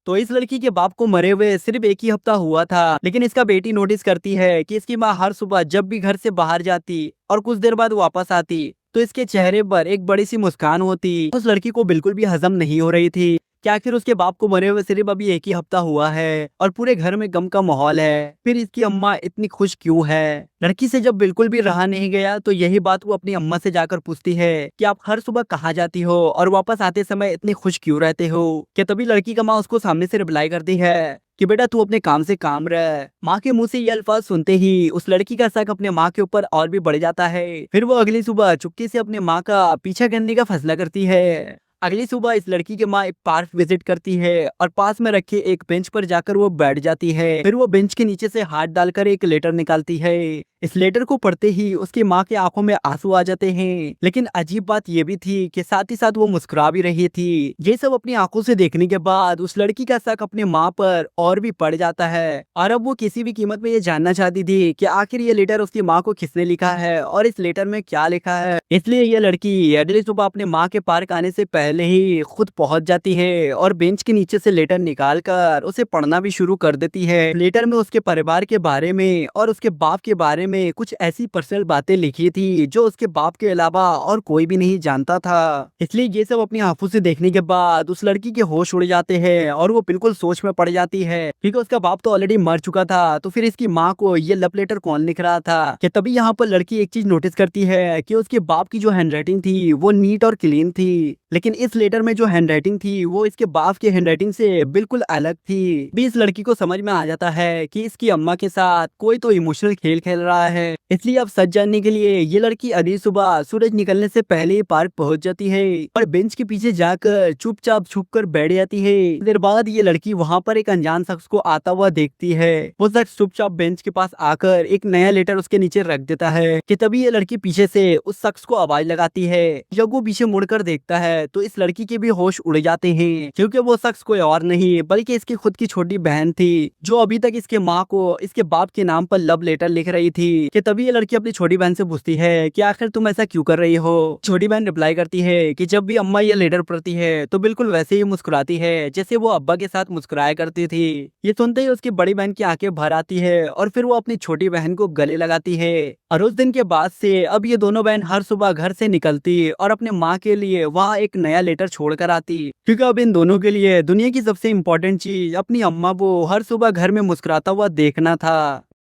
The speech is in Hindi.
तो इस लड़की के बाप को मरे हुए सिर्फ एक ही हफ्ता हुआ था, लेकिन इसका बेटी नोटिस करती है कि इसकी माँ हर सुबह जब भी घर से बाहर जाती और कुछ देर बाद वापस आती तो इसके चेहरे पर एक बड़ी सी मुस्कान होती। उस लड़की को बिल्कुल भी हजम नहीं हो रही थी कि आखिर उसके बाप को मरे हुए सिर्फ अभी एक ही हफ्ता हुआ है और पूरे घर में गम का माहौल है, फिर इसकी अम्मा इतनी खुश क्यों है। लड़की से जब बिल्कुल भी रहा नहीं गया तो यही बात वो अपनी अम्मा से जाकर पूछती है कि आप हर सुबह कहाँ जाती हो और वापस आते समय इतनी खुश क्यों रहते हो। कि तभी लड़की का माँ उसको सामने से रिप्लाई करती है कि बेटा तू अपने काम से काम रह। माँ के मुंह से ये अल्फाज सुनते ही उस लड़की का शक अपने माँ के ऊपर और भी बढ़ जाता है। फिर वो अगली सुबह चुपके से अपने माँ का पीछा करने का फैसला करती है। अगली सुबह इस लड़की की माँ एक पार्क विजिट करती है और पास में रखे एक बेंच पर जाकर वो बैठ जाती है। फिर वो बेंच के नीचे से हाथ डालकर एक लेटर निकालती है। इस लेटर को पढ़ते ही उसकी माँ की आंखों में आंसू आ जाते हैं, लेकिन अजीब बात ये भी थी कि साथ ही साथ वो मुस्कुरा भी रही थी। ये सब अपनी आंखों से देखने के बाद उस लड़की का शक अपने माँ पर और भी पड़ जाता है और अब वो किसी भी कीमत में ये जानना चाहती थी कि आखिर ये लेटर उसकी माँ को किसने लिखा है और इस लेटर में क्या लिखा है। इसलिए ये लड़की अगली सुबह अपने माँ के पार्क आने से पहले ही खुद पहुंच जाती है और बेंच के नीचे से लेटर निकाल कर उसे पढ़ना भी शुरू कर देती है। लेटर में उसके परिवार के बारे में और उसके बाप के बारे में कुछ ऐसी पर्सनल बातें लिखी थी जो उसके बाप के अलावा और कोई भी नहीं जानता था। इसलिए ये सब अपनी आंखों से देखने के बाद उस लड़की के होश उड़ जाते हैं और वो बिल्कुल सोच में पड़ जाती है क्योंकि उसका बाप तो ऑलरेडी मर चुका था, तो फिर इसकी माँ को ये लव लेटर कौन लिख रहा था। कि तभी यहाँ पर लड़की एक चीज नोटिस करती है कि उसके बाप की जो हैंडराइटिंग थी वो नीट और क्लीन थी, लेकिन इस लेटर में जो हैंडराइटिंग थी वो इसके बाप की हैंडराइटिंग से बिल्कुल अलग थी। भी इस लड़की को समझ में आ जाता है कि इसकी अम्मा के साथ कोई तो इमोशनल खेल खेल रहा है। इसलिए अब सच जानने के लिए ये लड़की अगली सुबह सूरज निकलने से पहले ही पार्क पहुंच जाती है और बेंच के पीछे जाकर चुपचाप छुप कर बैठ जाती है। देर बाद ये लड़की वहां पर एक अनजान शख्स को आता हुआ देखती है। वो शख्स चुपचाप बेंच के पास आकर एक नया लेटर उसके नीचे रख देता है। कि तभी ये लड़की पीछे से उस शख्स को आवाज लगाती है। जब वो पीछे मुड़कर देखता है तो इस लड़की के भी होश उड़ जाते हैं क्योंकि वो शख्स कोई और नहीं बल्कि इसकी खुद की छोटी बहन थी जो अभी तक इसके माँ को इसके बाप के नाम पर लव लेटर लिख रही थी। कि तभी ये लड़की अपनी छोटी बहन से पूछती है कि आखिर तुम ऐसा क्यों कर रही हो। छोटी बहन रिप्लाई करती है कि जब भी अम्मा ये लेटर पढ़ती है तो बिल्कुल वैसे ही मुस्कुराती है जैसे वो अब्बा के साथ मुस्कुराया करती थी। ये सुनते ही उसकी बड़ी बहन की आंखें भर आती है और फिर वो अपनी छोटी बहन को गले लगाती है। और उस दिन के बाद से अब ये दोनों बहन हर सुबह घर से निकलती और अपने माँ के लिए वहाँ एक नया लेटर छोड़कर आती क्योंकि अब इन दोनों के लिए दुनिया की सबसे इम्पोर्टेंट चीज अपनी अम्मा को हर सुबह घर में मुस्कुराता हुआ देखना था।